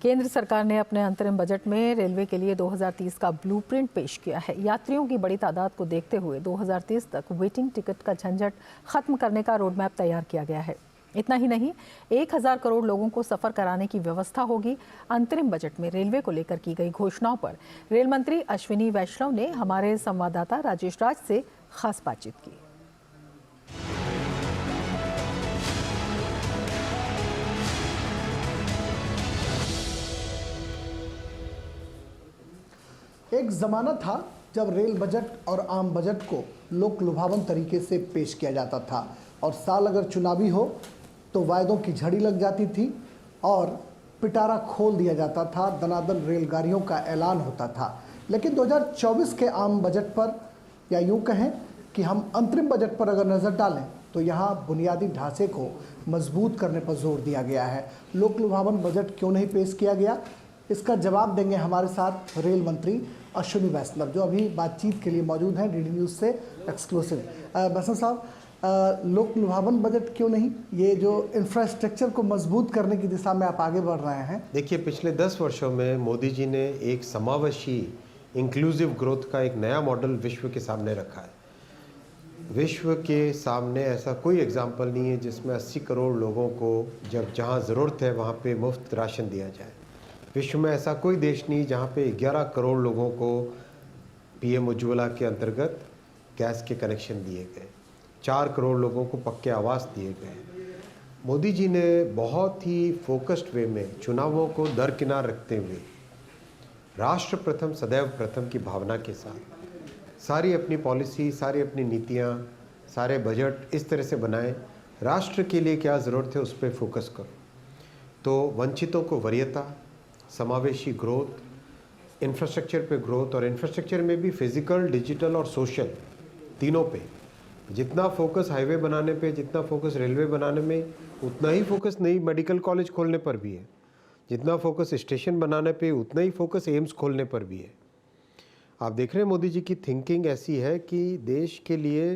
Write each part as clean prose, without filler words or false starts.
केंद्र सरकार ने अपने अंतरिम बजट में रेलवे के लिए 2030 का ब्लूप्रिंट पेश किया है। यात्रियों की बड़ी तादाद को देखते हुए 2030 तक वेटिंग टिकट का झंझट खत्म करने का रोड मैप तैयार किया गया है। इतना ही नहीं, 1000 करोड़ लोगों को सफर कराने की व्यवस्था होगी। अंतरिम बजट में रेलवे को लेकर की गई घोषणाओं पर रेल मंत्री अश्विनी वैष्णव ने हमारे संवाददाता राजेश राज से खास बातचीत की। एक ज़माना था जब रेल बजट और आम बजट को लोक लुभावन तरीके से पेश किया जाता था और साल अगर चुनावी हो तो वायदों की झड़ी लग जाती थी और पिटारा खोल दिया जाता था, दनादन रेलगाड़ियों का ऐलान होता था। लेकिन 2024 के आम बजट पर, या यूँ कहें कि हम अंतरिम बजट पर अगर नज़र डालें तो यहाँ बुनियादी ढांचे को मजबूत करने पर जोर दिया गया है। लोक लुभावन बजट क्यों नहीं पेश किया गया, इसका जवाब देंगे हमारे साथ रेल मंत्री अश्विनी वैष्णव, जो अभी बातचीत के लिए मौजूद हैं डीडी न्यूज़ से एक्सक्लूसिव। वैष्णव साहब, लोक लुभावन बजट क्यों नहीं? ये जो इंफ्रास्ट्रक्चर को मजबूत करने की दिशा में आप आगे बढ़ रहे हैं। देखिए, पिछले 10 वर्षों में मोदी जी ने एक समावेशी इंक्लूसिव ग्रोथ का एक नया मॉडल विश्व के सामने रखा है। विश्व के सामने ऐसा कोई एग्जाम्पल नहीं है जिसमें 80 करोड़ लोगों को जब जहाँ ज़रूरत है वहाँ पे मुफ्त राशन दिया जाए। विश्व में ऐसा कोई देश नहीं जहाँ पे 11 करोड़ लोगों को पीएम उज्ज्वला के अंतर्गत गैस के कनेक्शन दिए गए, 4 करोड़ लोगों को पक्के आवास दिए गए। मोदी जी ने बहुत ही फोकस्ड वे में चुनावों को दरकिनार रखते हुए राष्ट्र प्रथम सदैव प्रथम की भावना के साथ सारी अपनी पॉलिसी, सारी अपनी नीतियाँ, सारे बजट इस तरह से बनाए, राष्ट्र के लिए क्या ज़रूरत है उस पर फोकस करो। तो वंचितों को वरीयता, समावेशी ग्रोथ, इंफ्रास्ट्रक्चर पे ग्रोथ, और इंफ्रास्ट्रक्चर में भी फिजिकल, डिजिटल और सोशल तीनों पे जितना फोकस हाईवे बनाने पे, जितना फोकस रेलवे बनाने में, उतना ही फोकस नई मेडिकल कॉलेज खोलने पर भी है। जितना फोकस स्टेशन बनाने पे, उतना ही फोकस एम्स खोलने पर भी है। आप देख रहे हैं मोदी जी की थिंकिंग ऐसी है कि देश के लिए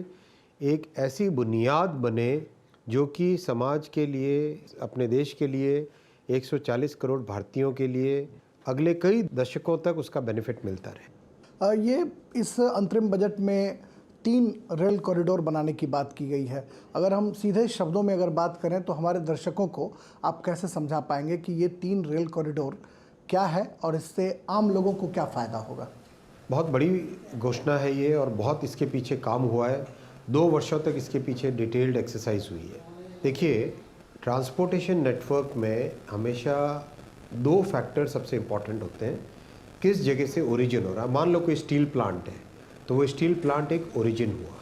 एक ऐसी बुनियाद बने जो कि समाज के लिए, अपने देश के लिए, 140 करोड़ भारतीयों के लिए अगले कई दशकों तक उसका बेनिफिट मिलता रहे। ये इस अंतरिम बजट में 3 रेल कॉरिडोर बनाने की बात की गई है। अगर हम सीधे शब्दों में अगर बात करें तो हमारे दर्शकों को आप कैसे समझा पाएंगे कि ये 3 रेल कॉरिडोर क्या है और इससे आम लोगों को क्या फ़ायदा होगा? बहुत बड़ी घोषणा है ये और बहुत इसके पीछे काम हुआ है। 2 वर्षों तक इसके पीछे डिटेल्ड एक्सरसाइज हुई है। देखिए, ट्रांसपोर्टेशन नेटवर्क में हमेशा 2 फैक्टर सबसे इम्पॉर्टेंट होते हैं। किस जगह से ओरिजिन हो रहा है। मान लो कोई स्टील प्लांट है तो वो स्टील प्लांट एक ओरिजिन हुआ।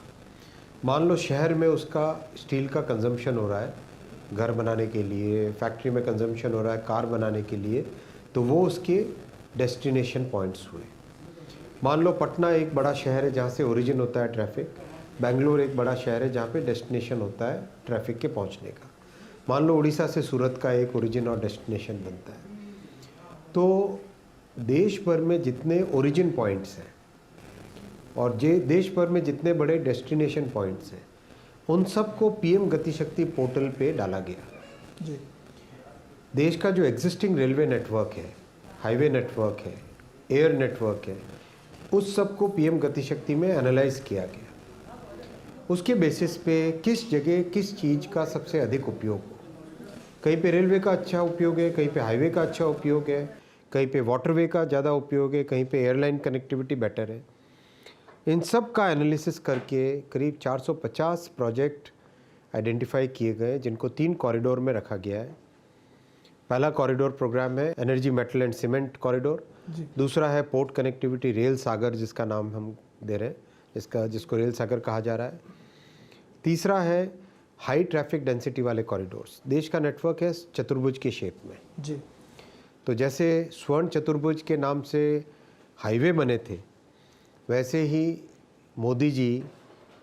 मान लो शहर में उसका स्टील का कंजम्पशन हो रहा है, घर बनाने के लिए, फैक्ट्री में कंजम्पशन हो रहा है कार बनाने के लिए, तो वो उसके डेस्टिनेशन पॉइंट्स हुए। मान लो पटना एक बड़ा शहर है जहाँ से ओरिजिन होता है ट्रैफिक, बेंगलोर एक बड़ा शहर है जहाँ पे डेस्टिनेशन होता है ट्रैफिक के पहुँचने का। मान लो उड़ीसा से सूरत का एक ओरिजिन और डेस्टिनेशन बनता है। तो देश भर में जितने ओरिजिन पॉइंट्स हैं और देश भर में जितने बड़े डेस्टिनेशन पॉइंट्स हैं, उन सबको पीएम गतिशक्ति पोर्टल पे डाला गया जी। देश का जो एग्जिस्टिंग रेलवे नेटवर्क है, हाईवे नेटवर्क है, एयर नेटवर्क है, उस सबको पीएम गतिशक्ति में एनालाइज किया गया। उसके बेसिस पे किस जगह किस चीज़ का सबसे अधिक उपयोग हो। कहीं पे रेलवे का अच्छा उपयोग है, कहीं पे हाईवे का अच्छा उपयोग है, कहीं पे वाटरवे का ज़्यादा उपयोग है, कहीं पे एयरलाइन कनेक्टिविटी बेटर है। इन सब का एनालिसिस करके करीब 450 प्रोजेक्ट आइडेंटिफाई किए गए जिनको 3 कॉरिडोर में रखा गया है। पहला कॉरिडोर प्रोग्राम है energy, metal and cement corridor. दूसरा है पोर्ट कनेक्टिविटी, रेल सागर जिसका नाम हम दे रहे हैं, जिसको रेल सागर कहा जा रहा है। तीसरा है हाई ट्रैफिक डेंसिटी वाले कॉरिडोर्स। देश का नेटवर्क है चतुर्भुज के शेप में जी। तो जैसे स्वर्ण चतुर्भुज के नाम से हाईवे बने थे, वैसे ही मोदी जी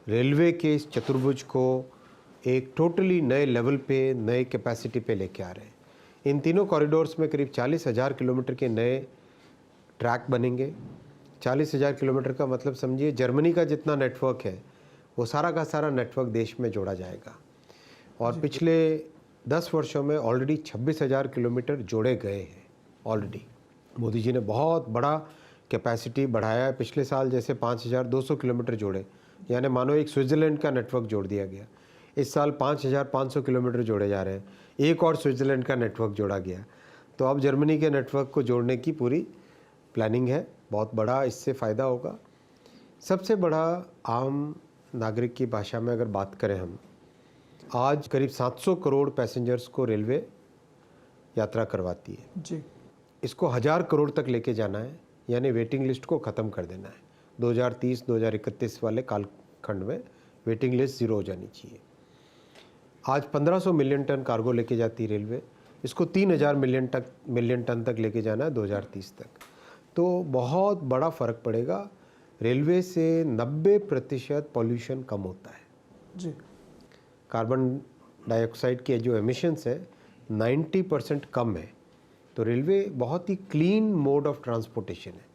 रेलवे के इस चतुर्भुज को एक टोटली नए लेवल पे, नए कैपेसिटी पे लेके आ रहे हैं। इन तीनों कॉरिडोर्स में करीब 40,000 किलोमीटर के नए ट्रैक बनेंगे। 40,000 किलोमीटर का मतलब समझिए जर्मनी का जितना नेटवर्क है वो सारा का सारा नेटवर्क देश में जोड़ा जाएगा। और पिछले 10 वर्षों में ऑलरेडी 26,000 किलोमीटर जोड़े गए हैं। ऑलरेडी मोदी जी ने बहुत बड़ा कैपेसिटी बढ़ाया है। पिछले साल जैसे 5,200 किलोमीटर जोड़े, यानी मानो एक स्विट्ज़रलैंड का नेटवर्क जोड़ दिया गया। इस साल 5,500 किलोमीटर जोड़े जा रहे हैं, एक और स्विट्ज़रलैंड का नेटवर्क जोड़ा गया। तो अब जर्मनी के नेटवर्क को जोड़ने की पूरी प्लानिंग है, बहुत बड़ा इससे फ़ायदा होगा। सबसे बड़ा आम नागरिक की भाषा में अगर बात करें हम, आज करीब 700 करोड़ पैसेंजर्स को रेलवे यात्रा करवाती है। जी, इसको 1000 करोड़ तक लेके जाना है, यानी वेटिंग लिस्ट को ख़त्म कर देना है। 2030-2031 वाले कालखंड में वेटिंग लिस्ट ज़ीरो हो जानी चाहिए। आज 1500 मिलियन टन कार्गो लेके जाती रेलवे, इसको 3000 मिलियन टन तक लेके जाना है 2030 तक। तो बहुत बड़ा फ़र्क पड़ेगा। रेलवे से 90% पॉल्यूशन कम होता है। जी, कार्बन डाइऑक्साइड के जो एमिशंस है 90% कम है। तो रेलवे बहुत ही क्लीन मोड ऑफ ट्रांसपोर्टेशन है।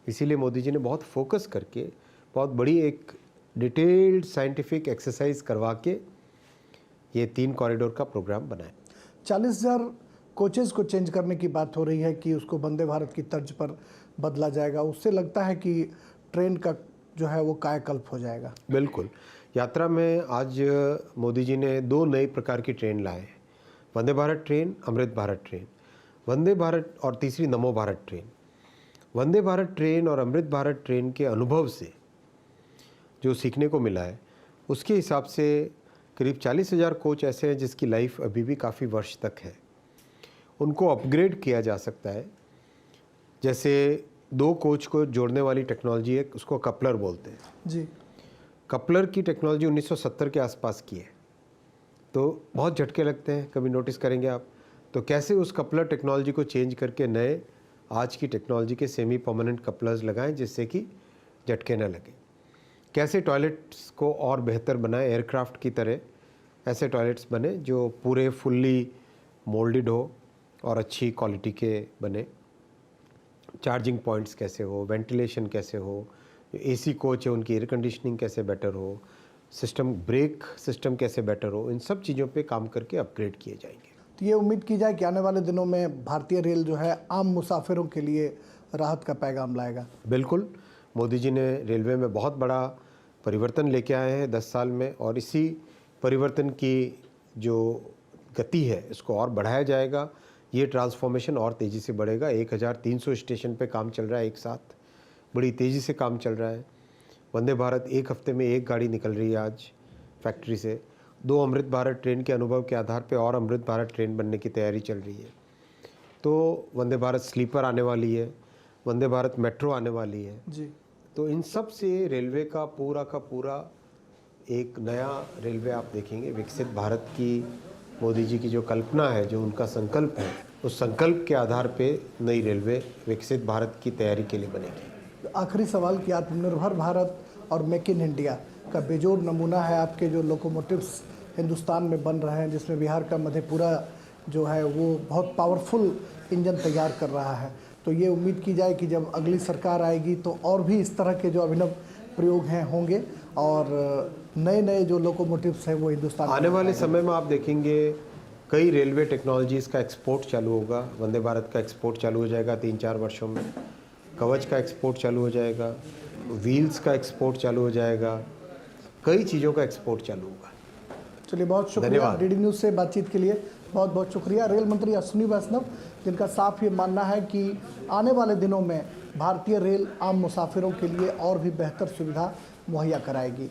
इसीलिए मोदी जी ने बहुत फोकस करके बहुत बड़ी एक डिटेल्ड साइंटिफिक एक्सरसाइज करवा के ये 3 कॉरिडोर का प्रोग्राम बनाया। 40,000 कोचेज़ को चेंज करने की बात हो रही है कि उसको वंदे भारत की तर्ज पर बदला जाएगा। उससे लगता है कि ट्रेन का जो है वो कायाकल्प हो जाएगा। बिल्कुल। यात्रा में आज मोदी जी ने 2 नए प्रकार की ट्रेन लाए हैं, वंदे भारत ट्रेन, अमृत भारत ट्रेन। वंदे भारत और तीसरी नमो भारत ट्रेन। वंदे भारत ट्रेन और अमृत भारत ट्रेन के अनुभव से जो सीखने को मिला है, उसके हिसाब से करीब 40,000 कोच ऐसे हैं जिसकी लाइफ अभी भी काफ़ी वर्ष तक है। उनको अपग्रेड किया जा सकता है। जैसे 2 कोच को जोड़ने वाली टेक्नोलॉजी है, उसको कपलर बोलते हैं। जी, कपलर की टेक्नोलॉजी 1970 के आसपास की है, तो बहुत झटके लगते हैं, कभी नोटिस करेंगे आप। तो कैसे उस कपलर टेक्नोलॉजी को चेंज करके नए आज की टेक्नोलॉजी के सेमी परमानेंट कपलर्स लगाएं जिससे कि झटके न लगे। कैसे टॉयलेट्स को और बेहतर बनाएं, एयरक्राफ्ट की तरह ऐसे टॉयलेट्स बने जो पूरे फुल्ली मोल्डेड हो और अच्छी क्वालिटी के बने। चार्जिंग पॉइंट्स कैसे हो, वेंटिलेशन कैसे हो, एसी कोच है उनकी एयर कंडीशनिंग कैसे बेटर हो, सिस्टम ब्रेक सिस्टम कैसे बेटर हो, इन सब चीज़ों पे काम करके अपग्रेड किए जाएंगे। तो ये उम्मीद की जाए कि आने वाले दिनों में भारतीय रेल जो है आम मुसाफिरों के लिए राहत का पैगाम लाएगा। बिल्कुल, मोदी जी ने रेलवे में बहुत बड़ा परिवर्तन लेके आए हैं 10 साल में, और इसी परिवर्तन की जो गति है इसको और बढ़ाया जाएगा। ये ट्रांसफॉर्मेशन और तेज़ी से बढ़ेगा। 1300 स्टेशन पे काम चल रहा है एक साथ, बड़ी तेज़ी से काम चल रहा है। वंदे भारत 1 हफ्ते में 1 गाड़ी निकल रही है आज फैक्ट्री से। 2 अमृत भारत ट्रेन के अनुभव के आधार पे और अमृत भारत ट्रेन बनने की तैयारी चल रही है। तो वंदे भारत स्लीपर आने वाली है, वंदे भारत मेट्रो आने वाली है। जी, तो इन सब से रेलवे का पूरा एक नया रेलवे आप देखेंगे। विकसित भारत की मोदी जी की जो कल्पना है, जो उनका संकल्प है, उस संकल्प के आधार पे नई रेलवे विकसित भारत की तैयारी के लिए बनेगी। आखिरी सवाल कि आत्मनिर्भर भारत और मेक इन इंडिया का बेजोड़ नमूना है आपके जो लोकोमोटिव्स हिंदुस्तान में बन रहे हैं, जिसमें बिहार का मधेपुरा जो है वो बहुत पावरफुल इंजन तैयार कर रहा है। तो ये उम्मीद की जाए कि जब अगली सरकार आएगी तो और भी इस तरह के जो अभिनव प्रयोग हैं होंगे और नए नए जो लोकोमोटिव्स हैं वो हिंदुस्तान आने वाले समय में आप देखेंगे कई रेलवे टेक्नोलॉजीज़ का एक्सपोर्ट चालू होगा। वंदे भारत का एक्सपोर्ट चालू हो जाएगा 3-4 वर्षों में, कवच का एक्सपोर्ट चालू हो जाएगा, व्हील्स का एक्सपोर्ट चालू हो जाएगा, कई चीज़ों का एक्सपोर्ट चालू होगा। चलिए, बहुत शुक्रिया धन्यवाद। डीडी न्यूज़ से बातचीत के लिए बहुत बहुत शुक्रिया। रेल मंत्री अश्विनी वैष्णव, जिनका साफ ये मानना है कि आने वाले दिनों में भारतीय रेल आम मुसाफिरों के लिए और भी बेहतर सुविधा मुहैया कराएगी।